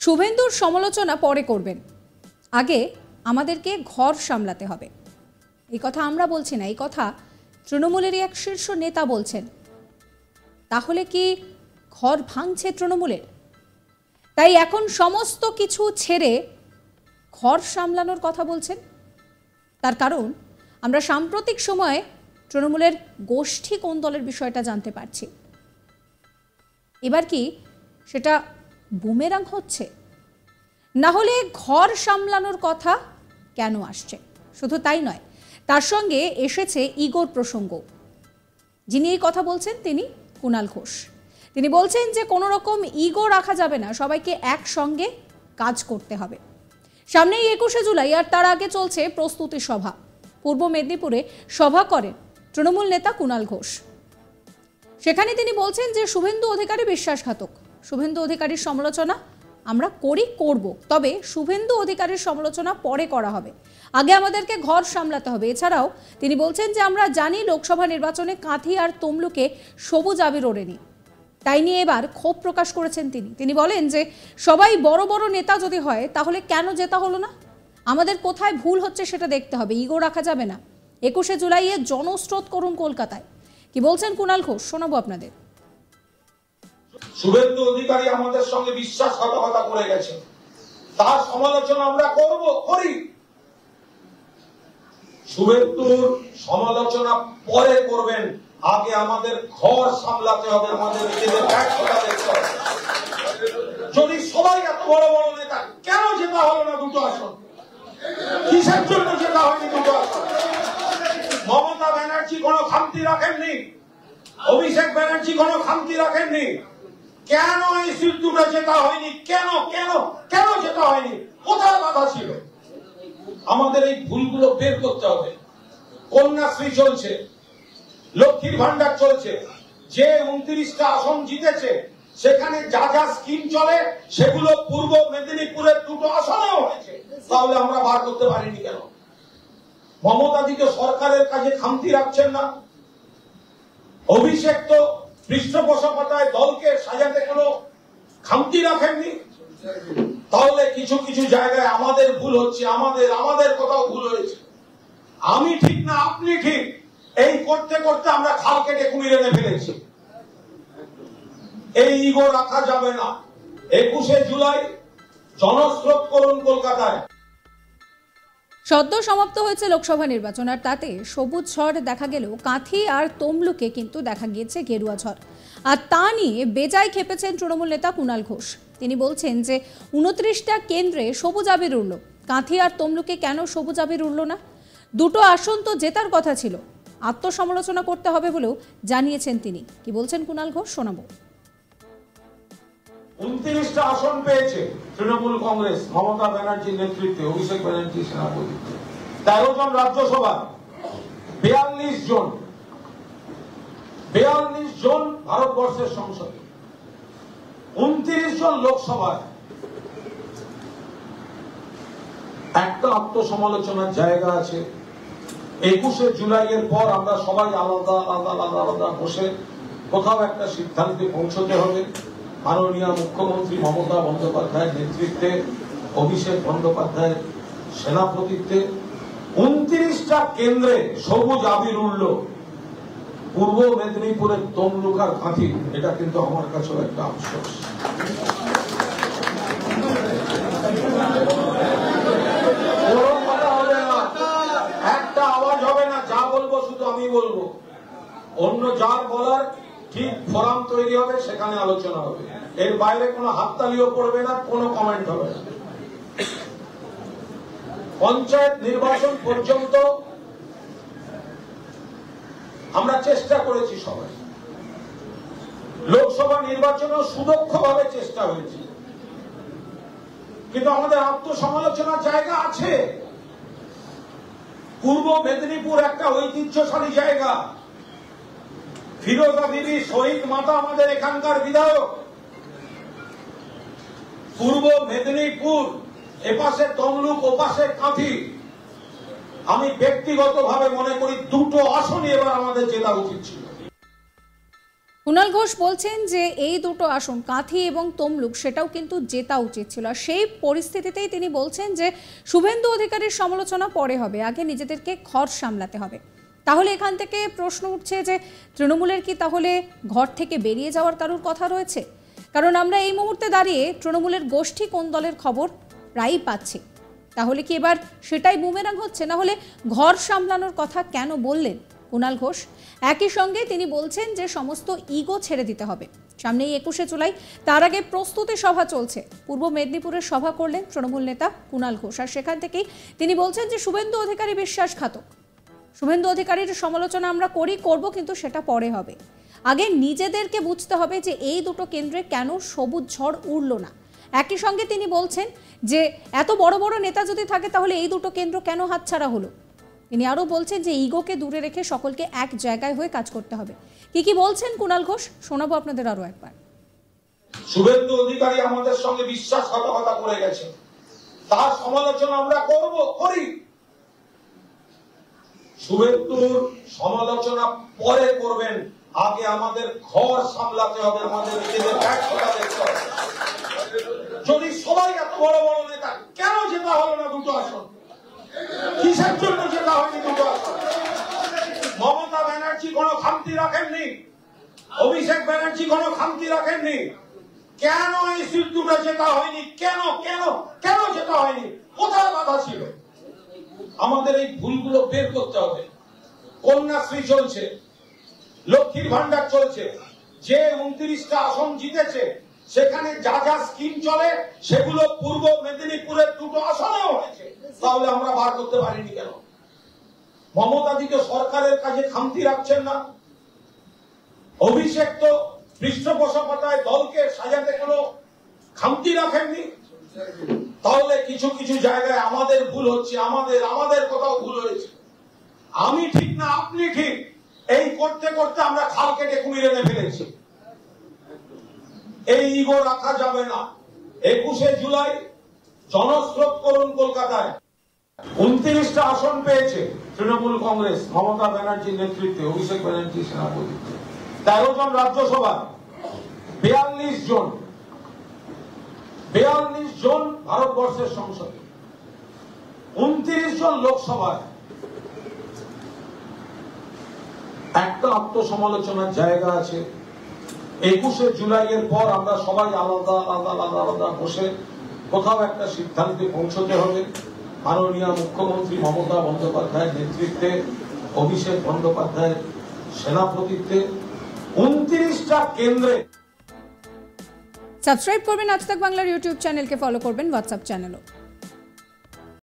শুভেন্দুর সমালোচনা পরে করবেন, আগে আমাদেরকে ঘর সামলাতে হবে। এই কথা আমরা বলছি না, এই কথা তৃণমূলেরই এক শীর্ষ নেতা বলছেন। তাহলে কি ঘর ভাঙছে তৃণমূলের? তাই এখন সমস্ত কিছু ছেড়ে ঘর সামলানোর কথা বলছেন। তার কারণ আমরা সাম্প্রতিক সময়ে তৃণমূলের গোষ্ঠী কোন দলের বিষয়টা জানতে পারছি। এবার কি সেটা বুমেরাং হচ্ছে? না হলে ঘর সামলানোর কথা কেন আসছে? শুধু তাই নয়, তার সঙ্গে এসেছে ইগোর প্রসঙ্গ। যিনি এই কথা বলছেন তিনি কুণাল ঘোষ। তিনি বলছেন যে কোনো রকম ইগো রাখা যাবে না, সবাইকে একসঙ্গে কাজ করতে হবে। সামনেই 21শে জুলাই, আর তার আগে চলছে প্রস্তুতি সভা। পূর্ব মেদিনীপুরে সভা করেন তৃণমূল নেতা কুণাল ঘোষ। সেখানে তিনি বলছেন যে শুভেন্দু অধিকারী বিশ্বাসঘাতক। শুভেন্দু অধিকারীর সমালোচনা আমরা করব, তবে শুভেন্দু অধিকারীর সমালোচনা পরে করা হবে, আগে আমাদেরকে ঘর সামলাতে হবে। এছাড়াও তিনি বলছেন যে আমরা জানি লোকসভা নির্বাচনে কাঁথি আর তমলুকে সবুজ আবির ওড়েনি, তাই নিয়ে এবার ক্ষোভ প্রকাশ করেছেন তিনি বলেন যে সবাই বড় বড় নেতা যদি হয় তাহলে কেন জেতা হলো না? আমাদের কোথায় ভুল হচ্ছে সেটা দেখতে হবে, ইগো রাখা যাবে না। 21শে জুলাইয়ে জনস্রোত করুন কলকাতায়। কি বলছেন কুণাল ঘোষ, শোনাবো আপনাদের। শুভেন্দু অধিকারী আমাদের সঙ্গে বিশ্বাসঘাতকতা করে গেছে, তার সমালোচনা আমরা করি। শুভেন্দুর সমালোচনা পরে করবেন, আগে আমাদের ঘর সামলাতে হবে, আমাদের নিজেদের ব্যর্থতা দেখতে হবে। যদি সবাই এত বড় বড় নেতা, কেন জেতা হলো না দুটো আসন? কিসের জন্য জেতা হয়নি দুটো আসন? মমতা ব্যানার্জি কোনো খামতি রাখেননি, অভিষেক ব্যানার্জি কোনো খামতি রাখেননি। কেন এই সিট দুটো জেতা হয়নি? কেন কেন কেন জেতা হয়নি? কোথায় বাধা ছিল? আমাদের এই ভুলগুলো বের করতে হবে। কন্যাশ্রী চলছে, লক্ষ্মীর ভান্ডার চলছে, যে 29টা আসন জিতেছে সেখানে যা যা স্কিম চলে সেগুলো পূর্ব মেদিনীপুরের দুটো আসনেও হয়েছে, তাহলে আমরা বার করতে পারিনি কেন? মমতা দিকে সরকারের কাজে খামতি রাখছেন না। অভিষেক তো পৃষ্ঠপোষকতায় দলকে সাজাতে কোনো খামতি রাখেননি। তাহলে কিছু কিছু জায়গায় আমাদের ভুল হচ্ছে, আমাদের কোথাও ভুল হয়েছে। আমি ঠিক না আপনি ঠিক, এই করতে করতে আমরা খাল কেটে কুমির এনে ফেলেছি। এই ইগো রাখা যাবে না। 21শে জুলাই জনস্রোত করুন কলকাতায়। সদ্য সমাপ্ত হয়েছে লোকসভা নির্বাচন, আর তাতে সবুজ ঝড় দেখা গেলেও কাঁথি আর তমলুকে কিন্তু দেখা গিয়েছে গেরুয়া ঝড়। আর তা নিয়ে বেজায় খেপেছেন তৃণমূল নেতা কুণাল ঘোষ। তিনি বলছেন যে 29টা কেন্দ্রে সবুজ আবির উড়ল, কাঁথি আর তমলুকে কেন সবুজ আবির উড়ল না? দুটো আসন তো জেতার কথা ছিল। আত্মসমালোচনা করতে হবে বলেও জানিয়েছেন তিনি। কি বলছেন কুণাল ঘোষ, শোনাবো। 29টা আসন পেয়েছে তৃণমূল কংগ্রেস, মমতা ব্যানার্জির নেতৃত্বে, অভিষেক ব্যানার্জি সেনাপতিত্বে। 13 জন রাজ্যসভা, 42 জন ভারতবর্ষের সংসদে, 29 জন লোকসভায়। একটা আত্মসমালোচনার জায়গা আছে। 21শে জুলাইয়ের পর আমরা সবাই আলাদা আলাদা আলাদা বসে কোথাও একটা সিদ্ধান্তে পৌঁছতে হবে। মাননীয় মুখ্যমন্ত্রী মমতা বন্দ্যোপাধ্যায়ের নেতৃত্বে, অভিষেক বন্দ্যোপাধ্যায়ের সেনাপতিত্বে 29টা কেন্দ্রে সবুজ আবির উড়ল। পূর্ব মেদিনীপুরের তমলুক আর কাঁথি, এটা কিন্তু আমার কাছেও একটা আফসোস। একটা আওয়াজ হবে না, যা বলবো শুধু আমি বলবো। অন্য যার বলার ঠিক ফোরাম তৈরি হবে, সেখানে আলোচনা হবে। এর বাইরে কোনো হাততালিও পড়বে না, কোনো কমেন্ট হবে না। পঞ্চায়েত নির্বাচন পর্যন্ত আমরা চেষ্টা করেছি সবাই, লোকসভা নির্বাচনও সুদক্ষভাবে চেষ্টা হয়েছে, কিন্তু আমাদের আত্মসমালোচনার জায়গা আছে। পূর্ব মেদিনীপুর একটা ঐতিহ্যশালী জায়গা। ফিরোজা বিবি শহীদ মাতা আমাদের এখানকার বিধায়ক। পূর্ব মেদিনীপুর, এপাশে তমলুক, ওপাশে কাঁথি। আমি ব্যক্তিগতভাবে মনে করি দুটো আসনই এবার আমাদের জেতা উচিত ছিল। কুণাল ঘোষ বলছেন যে এই দুটো আসন কাঁথি এবং তমলুক সেটাও কিন্তু জেতা উচিত ছিল। সেই পরিস্থিতিতেই তিনি বলছেন যে শুভেন্দু অধিকারীর সমালোচনা পরে হবে, আগে নিজেদেরকে ঘর সামলাতে হবে। তাহলে এখান থেকে প্রশ্ন উঠছে যে তৃণমূলের কি তাহলে ঘর থেকে বেরিয়ে যাওয়ার কারোর কথা রয়েছে? কারণ আমরা এই মুহূর্তে দাঁড়িয়ে তৃণমূলের গোষ্ঠী কোন দলের খবর প্রায়ই পাচ্ছি। তাহলে কি এবার সেটাই বুমেরাং হচ্ছে? না হলে ঘর সামলানোর কথা কেন বললেন কুণাল ঘোষ? একই সঙ্গে তিনি বলছেন যে সমস্ত ইগো ছেড়ে দিতে হবে। সামনেই 21শে জুলাই, তার আগে প্রস্তুতি সভা চলছে। পূর্ব মেদিনীপুরের সভা করলেন তৃণমূল নেতা কুণাল ঘোষ, আর সেখান থেকেই তিনি বলছেন যে শুভেন্দু অধিকারী বিশ্বাসঘাতক। শুভেন্দু অধিকারীর সমালোচনা আমরা করব, কিন্তু সেটা পরে হবে। আগে নিজেদেরকে বুঝতে হবে যে এই দুটো কেন্দ্রে কেন সবুজ ঝড় উড়ল না। একই সঙ্গে তিনি বলছেন যে এত বড় বড় নেতা যদি থাকে তাহলে এই দুটো কেন্দ্র কেন হাতছাড়া হলো। তিনি আরও বলছেন যে ইগোকে দূরে রেখে সকলকে এক জায়গায় হয়ে কাজ করতে হবে। কি বলছেন কুণাল ঘোষ শোনাবো আপনাদের আরো একবার। শুভেন্দু অধিকারী আমাদের সঙ্গে বিশ্বাসঘাতকতা করে গেছে, তার সমালোচনা আমরা করি। শুভেন্দুর সমালোচনা পরে করবেন, আগে আমাদের ঘর সামলাতে হবে, আমাদের নিজেদের ব্যর্থতা দেখতে হবে। যদি সবাই এত বড় বড় নেতা, কেন জেতা হলো না দুটো আসন? কিসের জন্য জেতা হয়নি দুটো আসন? মমতা ব্যানার্জি কোনো খামতি রাখেননি, অভিষেক ব্যানার্জি কোনো খামতি রাখেননি। কেন এই সিট দুটো জেতা হয়নি? কেন কেন কেন জেতা হয়নি? কোথায় বাধা ছিল? আমাদের এই ভুলগুলো বের করতে হবে। কন্যাশ্রী চলছে, লক্ষ্মীর ভান্ডার চলছে, যে 29টা আসন জিতেছে সেখানে যা যা স্কিম চলে সেগুলো পূর্ব মেদিনীপুরের দুটো আসনেও হয়েছে, তাহলে আমরা বার করতে পারিনি কেন? মমতা দিকে সরকারের কাছে খামতি রাখছেন না। অভিষেক তো পৃষ্ঠপোষকতায় দলকে সাজাতে কোনো খামতি রাখেননি। তাহলে কিছু কিছু জায়গায় আমাদের ভুল হচ্ছে, আমাদের কোথাও ভুল হয়েছে। আমি ঠিক না আপনি ঠিক, এই করতে করতে আমরা খাল কেটে কুমির এনে ফেলেছি। এই ইগো রাখা যাবে না। 21শে জুলাই জনস্রোত করুন কলকাতায়। 29টা আসন পেয়েছে তৃণমূল কংগ্রেস, মমতা ব্যানার্জির নেতৃত্বে, অভিষেক ব্যানার্জি সেনাপতিত্বে। 13 জন রাজ্যসভা, 42 জন ভারতবর্ষের সংসদে, 29 জন লোকসভায়। একটা আত্মসমালোচনার জায়গা আছে। 21শে জুলাইয়ের পর আমরা সবাই আলাদা বসে কোথাও একটা সিদ্ধান্তে পৌঁছতে হবে। মাননীয় মুখ্যমন্ত্রী মমতা বন্দ্যোপাধ্যায়ের নেতৃত্বে, অভিষেক বন্দ্যোপাধ্যায়ের সেনাপতিত্বে 29টা কেন্দ্রে। সাবস্ক্রাইব করবেন আজ তাক বাংলার ইউটিউব চ্যানেলকে, ফলো করবেন হোয়াটসঅ্যাপ চ্যানেলও।